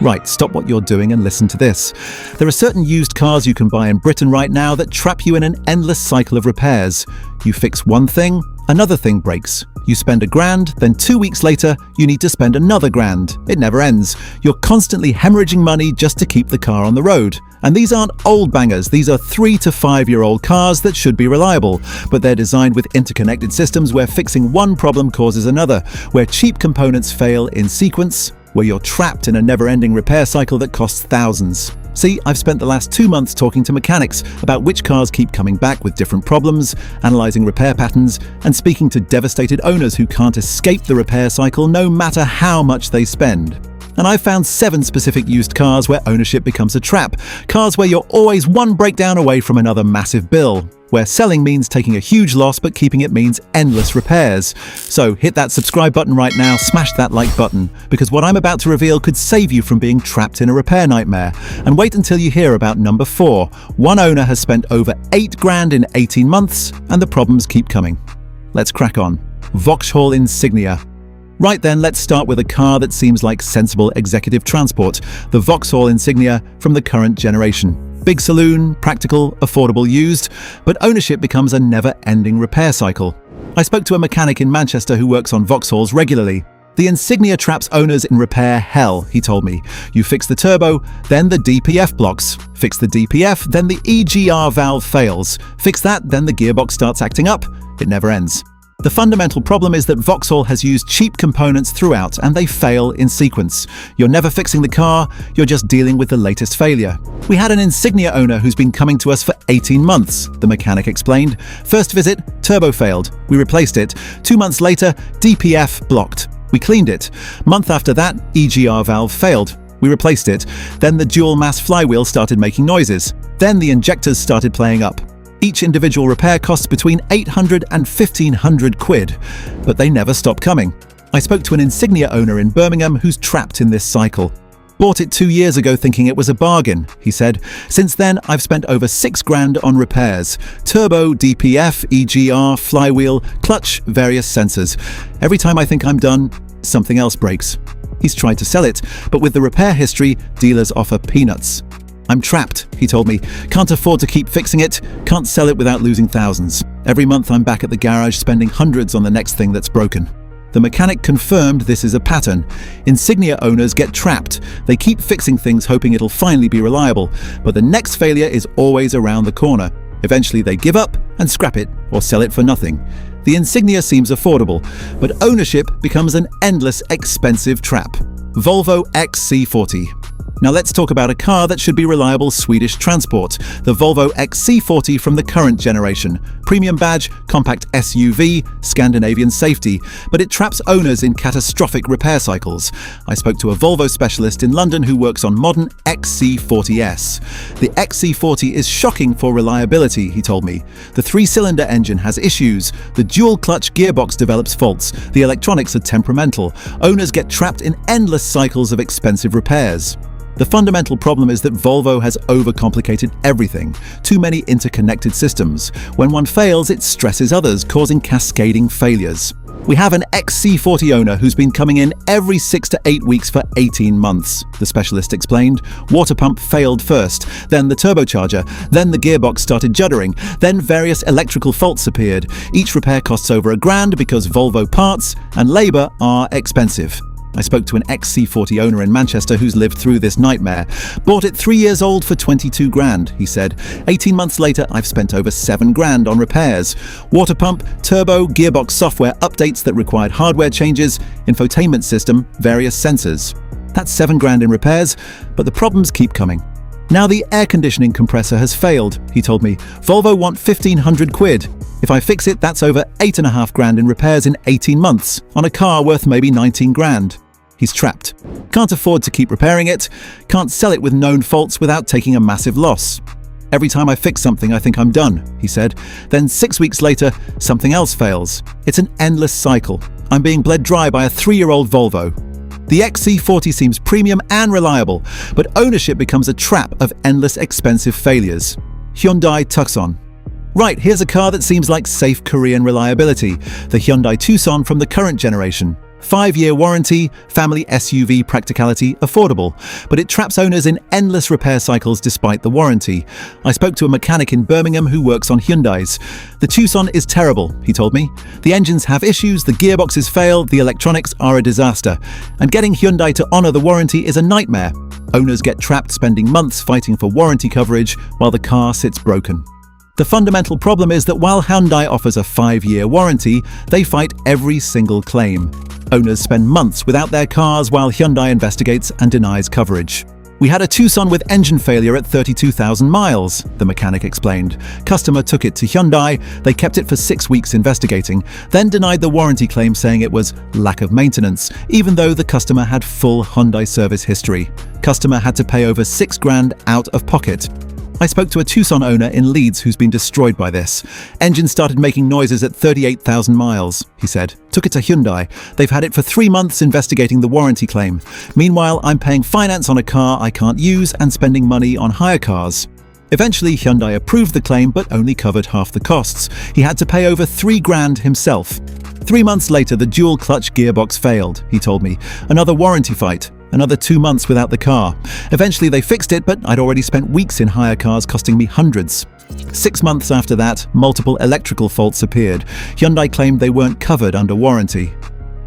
Right, stop what you're doing and listen to this. There are certain used cars you can buy in Britain right now that trap you in an endless cycle of repairs. You fix one thing, another thing breaks. You spend £1,000, then 2 weeks later, you need to spend another £1,000. It never ends. You're constantly hemorrhaging money just to keep the car on the road. And these aren't old bangers, these are 3 to 5 year old cars that should be reliable, but they're designed with interconnected systems where fixing one problem causes another, where cheap components fail in sequence, where you're trapped in a never-ending repair cycle that costs thousands. See, I've spent the last 2 months talking to mechanics about which cars keep coming back with different problems, analysing repair patterns, and speaking to devastated owners who can't escape the repair cycle no matter how much they spend. And I've found 7 specific used cars where ownership becomes a trap. Cars where you're always one breakdown away from another massive bill. Where selling means taking a huge loss, but keeping it means endless repairs. So hit that subscribe button right now, smash that like button, because what I'm about to reveal could save you from being trapped in a repair nightmare. And wait until you hear about number 4. One owner has spent over £8,000 in 18 months, and the problems keep coming. Let's crack on. Vauxhall Insignia. Right then, let's start with a car that seems like sensible executive transport, the Vauxhall Insignia from the current generation. Big saloon, practical, affordable, used, but ownership becomes a never-ending repair cycle. I spoke to a mechanic in Manchester who works on Vauxhalls regularly. The Insignia traps owners in repair hell, he told me. You fix the turbo, then the DPF blocks. Fix the DPF, then the EGR valve fails. Fix that, then the gearbox starts acting up. It never ends. The fundamental problem is that Vauxhall has used cheap components throughout and they fail in sequence. You're never fixing the car, you're just dealing with the latest failure. We had an Insignia owner who's been coming to us for 18 months, the mechanic explained. First visit, turbo failed. We replaced it. 2 months later, DPF blocked. We cleaned it. Month after that, EGR valve failed. We replaced it. Then the dual mass flywheel started making noises. Then the injectors started playing up. Each individual repair costs between 800 and 1,500 quid, but they never stop coming. I spoke to an Insignia owner in Birmingham who's trapped in this cycle. Bought it 2 years ago thinking it was a bargain, he said. Since then, I've spent over £6,000 on repairs. Turbo, DPF, EGR, flywheel, clutch, various sensors. Every time I think I'm done, something else breaks. He's tried to sell it, but with the repair history, dealers offer peanuts. I'm trapped, he told me. Can't afford to keep fixing it, can't sell it without losing thousands. Every month I'm back at the garage spending hundreds on the next thing that's broken. The mechanic confirmed this is a pattern. Insignia owners get trapped. They keep fixing things hoping it'll finally be reliable, but the next failure is always around the corner. Eventually they give up and scrap it or sell it for nothing. The Insignia seems affordable, but ownership becomes an endless, expensive trap. Volvo XC40. Now let's talk about a car that should be reliable Swedish transport, the Volvo XC40 from the current generation. Premium badge, compact SUV, Scandinavian safety, but it traps owners in catastrophic repair cycles. I spoke to a Volvo specialist in London who works on modern XC40S. The XC40 is shocking for reliability, he told me. The 3-cylinder engine has issues, the dual-clutch gearbox develops faults, the electronics are temperamental, owners get trapped in endless cycles of expensive repairs. The fundamental problem is that Volvo has overcomplicated everything. Too many interconnected systems. When one fails, it stresses others, causing cascading failures. We have an XC40 owner who's been coming in every 6 to 8 weeks for 18 months, the specialist explained. Water pump failed first, then the turbocharger, then the gearbox started juddering, then various electrical faults appeared. Each repair costs over £1,000 because Volvo parts and labour are expensive. I spoke to an XC40 owner in Manchester who's lived through this nightmare. Bought it 3 years old for £22,000, he said. 18 months later, I've spent over £7,000 on repairs. Water pump, turbo, gearbox software updates that required hardware changes, infotainment system, various sensors. That's £7,000 in repairs, but the problems keep coming. Now the air conditioning compressor has failed, he told me. Volvo want 1,500 quid. If I fix it, that's over £8,500 in repairs in 18 months, on a car worth maybe 19,000. He's trapped. Can't afford to keep repairing it, can't sell it with known faults without taking a massive loss. Every time I fix something, I think I'm done, he said. Then 6 weeks later, something else fails. It's an endless cycle. I'm being bled dry by a 3-year-old Volvo. The XC40 seems premium and reliable, but ownership becomes a trap of endless expensive failures. Hyundai Tucson. Right, here's a car that seems like safe Korean reliability, the Hyundai Tucson from the current generation. 5-year warranty, family SUV practicality, affordable, but it traps owners in endless repair cycles despite the warranty. I spoke to a mechanic in Birmingham who works on Hyundais. The Tucson is terrible, he told me. The engines have issues, the gearboxes fail, the electronics are a disaster. And getting Hyundai to honor the warranty is a nightmare. Owners get trapped spending months fighting for warranty coverage while the car sits broken. The fundamental problem is that while Hyundai offers a 5-year warranty, they fight every single claim. Owners spend months without their cars while Hyundai investigates and denies coverage. We had a Tucson with engine failure at 32,000 miles, the mechanic explained. Customer took it to Hyundai, they kept it for 6 weeks investigating, then denied the warranty claim saying it was lack of maintenance, even though the customer had full Hyundai service history. Customer had to pay over $6,000 out of pocket. I spoke to a Tucson owner in Leeds who's been destroyed by this. Engine started making noises at 38,000 miles, he said. Took it to Hyundai. They've had it for 3 months investigating the warranty claim. Meanwhile, I'm paying finance on a car I can't use and spending money on hire cars. Eventually, Hyundai approved the claim but only covered half the costs. He had to pay over $3,000 himself. 3 months later, the dual clutch gearbox failed, he told me. Another warranty fight. Another 2 months without the car. Eventually they fixed it, but I'd already spent weeks in hire cars costing me hundreds. 6 months after that, multiple electrical faults appeared. Hyundai claimed they weren't covered under warranty.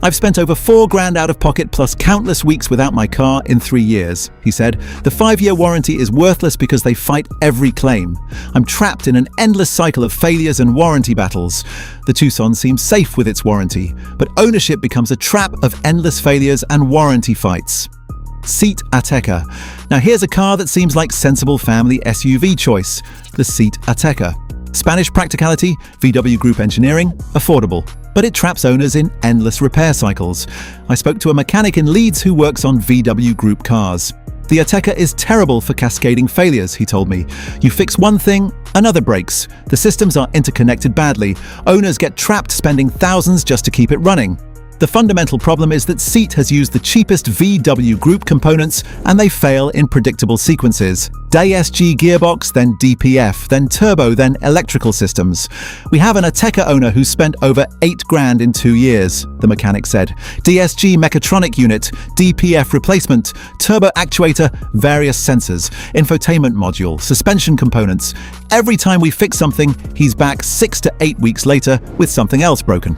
I've spent over $4,000 out of pocket plus countless weeks without my car in 3 years, he said. The 5-year warranty is worthless because they fight every claim. I'm trapped in an endless cycle of failures and warranty battles. The Tucson seems safe with its warranty, but ownership becomes a trap of endless failures and warranty fights. Seat Ateca. Now here's a car that seems like sensible family SUV choice. The Seat Ateca. Spanish practicality, VW Group engineering, affordable. But it traps owners in endless repair cycles. I spoke to a mechanic in Leeds who works on VW Group cars. The Ateca is terrible for cascading failures, he told me. You fix one thing, another breaks. The systems are interconnected badly. Owners get trapped spending thousands just to keep it running. The fundamental problem is that Seat has used the cheapest VW Group components and they fail in predictable sequences. DSG gearbox, then DPF, then turbo, then electrical systems. We have an Ateca owner who spent over $8,000 in 2 years, the mechanic said. DSG mechatronic unit, DPF replacement, turbo actuator, various sensors, infotainment module, suspension components. Every time we fix something, he's back 6 to 8 weeks later with something else broken.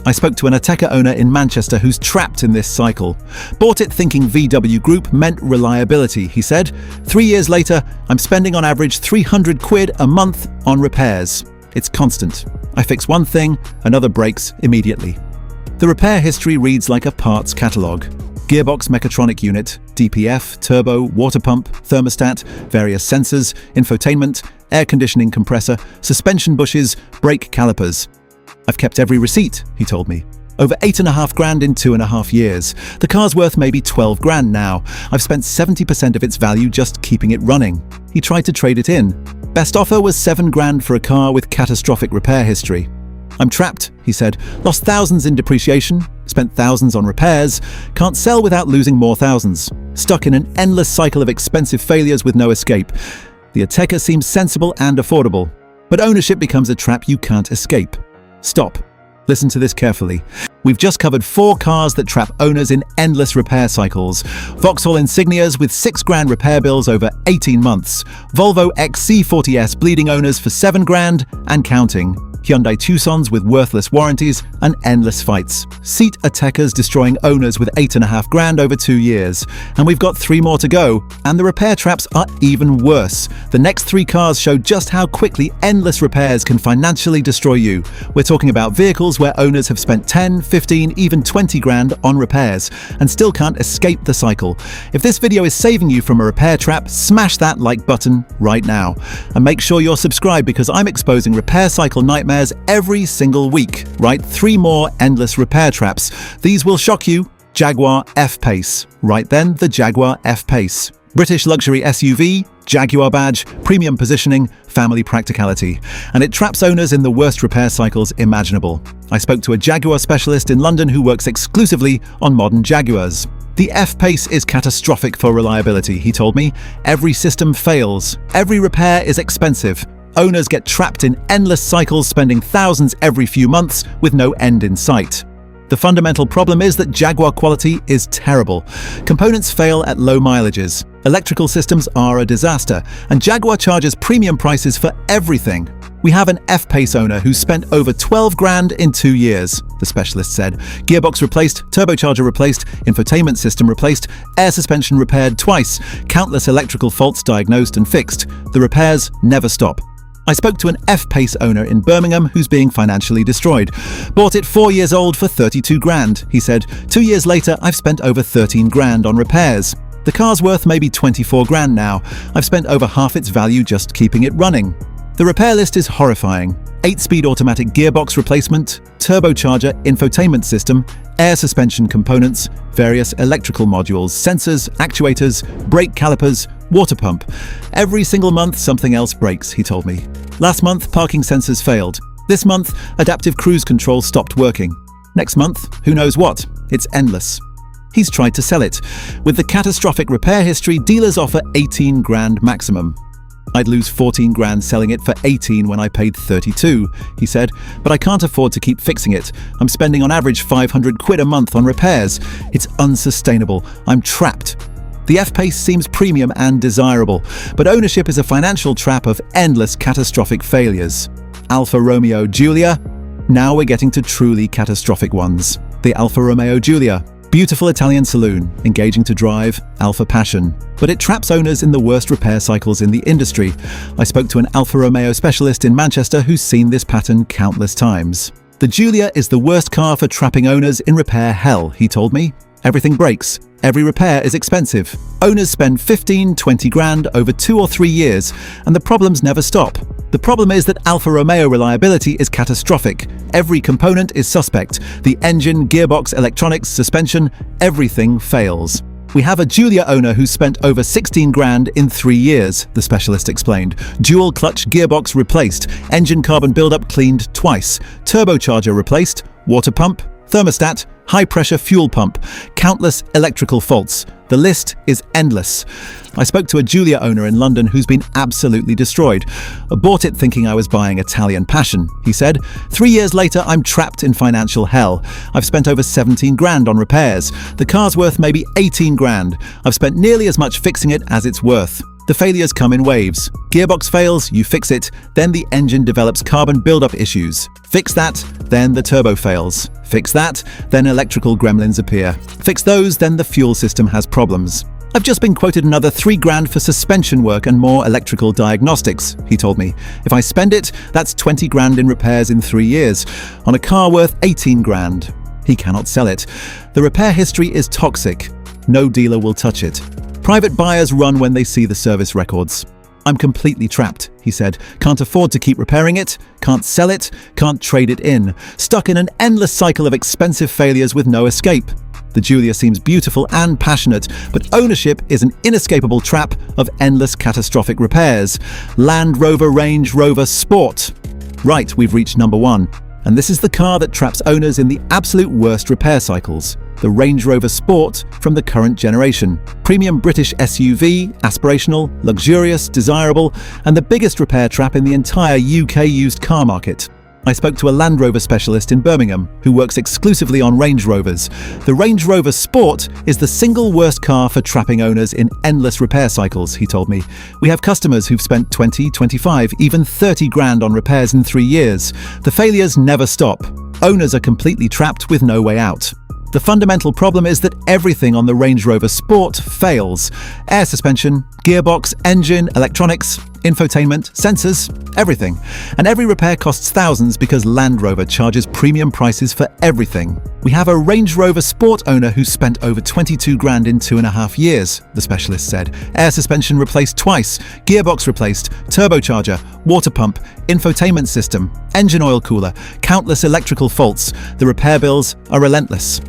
I spoke to an Ateca owner in Manchester who's trapped in this cycle. Bought it thinking VW Group meant reliability, he said. 3 years later, I'm spending on average £300 a month on repairs. It's constant. I fix one thing, another breaks immediately. The repair history reads like a parts catalogue. Gearbox mechatronic unit, DPF, turbo, water pump, thermostat, various sensors, infotainment, air conditioning compressor, suspension bushes, brake calipers. I've kept every receipt, he told me. Over $8,500 in 2.5 years. The car's worth maybe $12,000 now. I've spent 70% of its value just keeping it running. He tried to trade it in. Best offer was $7,000 for a car with catastrophic repair history. I'm trapped, he said. Lost thousands in depreciation, spent thousands on repairs, can't sell without losing more thousands. Stuck in an endless cycle of expensive failures with no escape. The Ateca seems sensible and affordable, but ownership becomes a trap you can't escape. Stop. Listen to this carefully. We've just covered 4 cars that trap owners in endless repair cycles. Vauxhall Insignias with $6,000 repair bills over 18 months. Volvo XC40S bleeding owners for $7,000 and counting. Hyundai Tucsons with worthless warranties and endless fights. Seat Atecas destroying owners with $8,500 over 2 years. And we've got 3 more to go. And the repair traps are even worse. The next 3 cars show just how quickly endless repairs can financially destroy you. We're talking about vehicles where owners have spent 10, 15, even $20,000 on repairs and still can't escape the cycle. If this video is saving you from a repair trap, smash that like button right now. And make sure you're subscribed because I'm exposing repair cycle nightmares every single week. Right, 3 more endless repair traps. These will shock you. Jaguar F-Pace. Right then, the Jaguar F-Pace. British luxury SUV, Jaguar badge, premium positioning, family practicality. And it traps owners in the worst repair cycles imaginable. I spoke to a Jaguar specialist in London who works exclusively on modern Jaguars. The F-Pace is catastrophic for reliability, he told me. Every system fails. Every repair is expensive. Owners get trapped in endless cycles, spending thousands every few months with no end in sight. The fundamental problem is that Jaguar quality is terrible. Components fail at low mileages. Electrical systems are a disaster, and Jaguar charges premium prices for everything. We have an F-Pace owner who spent over 12 grand in 2 years, the specialist said. Gearbox replaced, turbocharger replaced, infotainment system replaced, air suspension repaired twice, countless electrical faults diagnosed and fixed. The repairs never stop. I spoke to an F-Pace owner in Birmingham who's being financially destroyed. Bought it 4 years old for 32 grand, he said. 2 years later, I've spent over 13 grand on repairs. The car's worth maybe 24 grand now. I've spent over half its value just keeping it running. The repair list is horrifying. 8-speed automatic gearbox replacement, turbocharger, infotainment system, air suspension components, various electrical modules, sensors, actuators, brake calipers, water pump. Every single month something else breaks, he told me. Last month, parking sensors failed. This month, adaptive cruise control stopped working. Next month, who knows what? It's endless. He's tried to sell it. With the catastrophic repair history, dealers offer 18 grand maximum. I'd lose 14 grand selling it for 18 when I paid 32, he said, but I can't afford to keep fixing it. I'm spending on average 500 quid a month on repairs. It's unsustainable. I'm trapped. The F-Pace seems premium and desirable, but ownership is a financial trap of endless catastrophic failures. Alfa Romeo Giulia? Now we're getting to truly catastrophic ones. The Alfa Romeo Giulia. Beautiful Italian saloon, engaging to drive, Alfa passion. But it traps owners in the worst repair cycles in the industry. I spoke to an Alfa Romeo specialist in Manchester who's seen this pattern countless times. The Giulia is the worst car for trapping owners in repair hell, he told me. Everything breaks. Every repair is expensive. Owners spend 15-20 grand over 2 or 3 years, and the problems never stop. The problem is that Alfa Romeo reliability is catastrophic. Every component is suspect. The engine, gearbox, electronics, suspension, everything fails. We have a Giulia owner who spent over 16 grand in 3 years, the specialist explained. Dual clutch gearbox replaced, engine carbon buildup cleaned twice, turbocharger replaced, water pump, thermostat, high-pressure fuel pump, countless electrical faults. The list is endless. I spoke to a Giulia owner in London who's been absolutely destroyed. I bought it thinking I was buying Italian passion, he said. 3 years later, I'm trapped in financial hell. I've spent over 17 grand on repairs. The car's worth maybe 18 grand. I've spent nearly as much fixing it as it's worth. The failures come in waves. Gearbox fails, you fix it, then the engine develops carbon buildup issues. Fix that, then the turbo fails. Fix that, then electrical gremlins appear. Fix those, then the fuel system has problems. I've just been quoted another 3 grand for suspension work and more electrical diagnostics, he told me. If I spend it, that's 20 grand in repairs in 3 years, on a car worth 18 grand. He cannot sell it. The repair history is toxic. No dealer will touch it. Private buyers run when they see the service records. I'm completely trapped, he said. Can't afford to keep repairing it, can't sell it, can't trade it in. Stuck in an endless cycle of expensive failures with no escape. The Giulia seems beautiful and passionate, but ownership is an inescapable trap of endless catastrophic repairs. Land Rover Range Rover Sport. Right, we've reached number 1. And this is the car that traps owners in the absolute worst repair cycles. The Range Rover Sport from the current generation. Premium British SUV, aspirational, luxurious, desirable, and the biggest repair trap in the entire UK used car market. I spoke to a Land Rover specialist in Birmingham who works exclusively on Range Rovers. The Range Rover Sport is the single worst car for trapping owners in endless repair cycles, he told me. We have customers who've spent 20, 25, even 30 grand on repairs in 3 years. The failures never stop. Owners are completely trapped with no way out. The fundamental problem is that everything on the Range Rover Sport fails. Air suspension, gearbox, engine, electronics, infotainment, sensors, everything. And every repair costs thousands because Land Rover charges premium prices for everything. We have a Range Rover Sport owner who spent over 22 grand in 2.5 years, the specialist said. Air suspension replaced twice, gearbox replaced, turbocharger, water pump, infotainment system, engine oil cooler, countless electrical faults. The repair bills are relentless.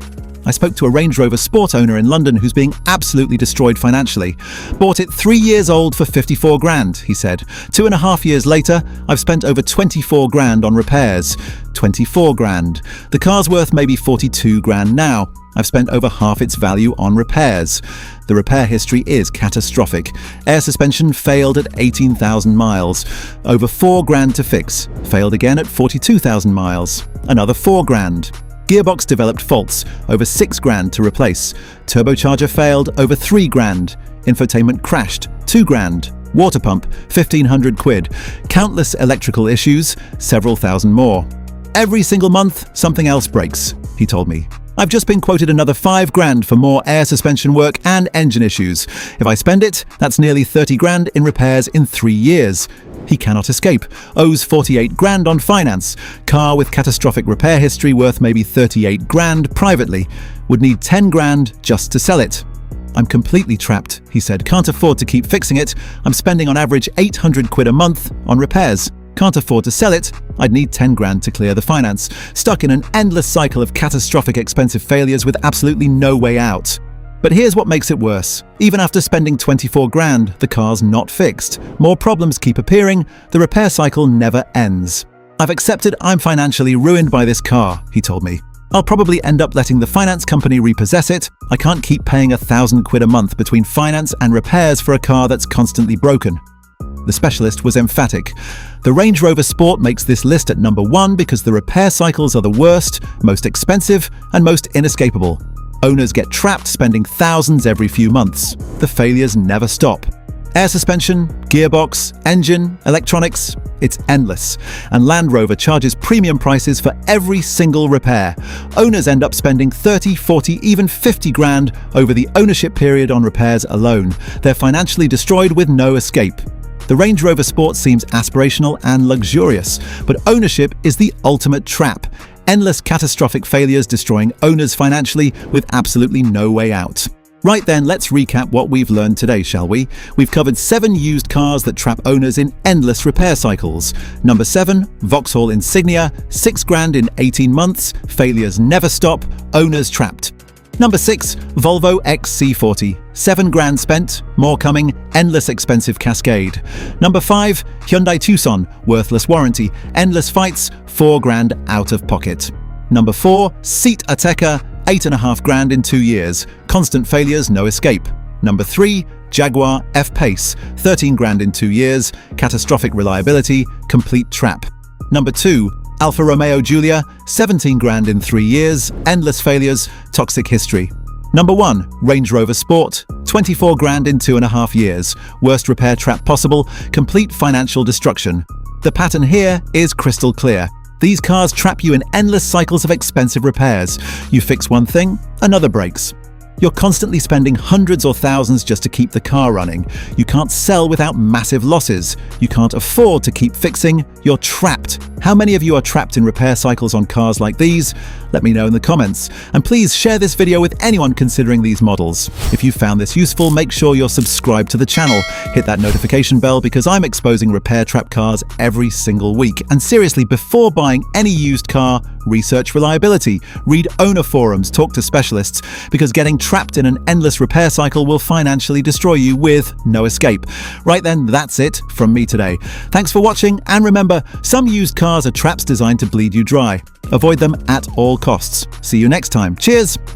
I spoke to a Range Rover Sport owner in London who's being absolutely destroyed financially. Bought it 3 years old for 54 grand, he said. 2.5 years later, I've spent over 24 grand on repairs. 24 grand. The car's worth maybe 42 grand now. I've spent over half its value on repairs. The repair history is catastrophic. Air suspension failed at 18,000 miles. Over 4 grand to fix. Failed again at 42,000 miles. Another 4 grand. Gearbox developed faults, over $6,000 to replace. Turbocharger failed, over $3,000. Infotainment crashed, $2,000. Water pump, 1,500 quid. Countless electrical issues, several thousand more. Every single month, something else breaks, he told me. I've just been quoted another $5,000 for more air suspension work and engine issues. If I spend it, that's nearly $30,000 in repairs in 3 years. He cannot escape. Owes $48,000 on finance. Car with catastrophic repair history worth maybe $38,000 privately. Would need $10,000 just to sell it. I'm completely trapped, he said. Can't afford to keep fixing it. I'm spending on average 800 quid a month on repairs. Can't afford to sell it. I'd need $10,000 to clear the finance. Stuck in an endless cycle of catastrophic expensive failures with absolutely no way out. But here's what makes it worse. Even after spending $24,000, the car's not fixed. More problems keep appearing. The repair cycle never ends. I've accepted I'm financially ruined by this car, he told me. I'll probably end up letting the finance company repossess it. I can't keep paying 1,000 quid a month between finance and repairs for a car that's constantly broken. The specialist was emphatic. The Range Rover Sport makes this list at number 1 because the repair cycles are the worst, most expensive, and most inescapable. Owners get trapped spending thousands every few months. The failures never stop. Air suspension, gearbox, engine, electronics, it's endless. And Land Rover charges premium prices for every single repair. Owners end up spending 30, 40, even 50,000 over the ownership period on repairs alone. They're financially destroyed with no escape. The Range Rover Sport seems aspirational and luxurious, but ownership is the ultimate trap. Endless catastrophic failures destroying owners financially with absolutely no way out. Right then, let's recap what we've learned today, shall we? We've covered 7 used cars that trap owners in endless repair cycles. Number 7, Vauxhall Insignia, $6,000 in 18 months, failures never stop, owners trapped. Number 6, Volvo XC40, $7,000 spent, more coming, endless expensive cascade. Number 5, Hyundai Tucson, worthless warranty, endless fights, $4,000 out of pocket. Number 4, Seat Ateca, $8,500 in 2 years, constant failures, no escape. Number 3, Jaguar F-Pace, $13,000 in 2 years, catastrophic reliability, complete trap. Number 2, Alfa Romeo Giulia, $17,000 in 3 years, endless failures, toxic history. Number 1, Range Rover Sport, $24,000 in 2.5 years, worst repair trap possible, complete financial destruction. The pattern here is crystal clear. These cars trap you in endless cycles of expensive repairs. You fix one thing, another breaks. You're constantly spending hundreds or thousands just to keep the car running. You can't sell without massive losses. You can't afford to keep fixing. You're trapped. How many of you are trapped in repair cycles on cars like these? Let me know in the comments. And please share this video with anyone considering these models. If you found this useful, make sure you're subscribed to the channel. Hit that notification bell because I'm exposing repair trap cars every single week. And seriously, before buying any used car, research reliability, read owner forums, talk to specialists, because getting trapped in an endless repair cycle will financially destroy you with no escape. Right then, that's it from me today. Thanks for watching, and remember, some used cars are traps designed to bleed you dry. Avoid them at all costs. See you next time. Cheers!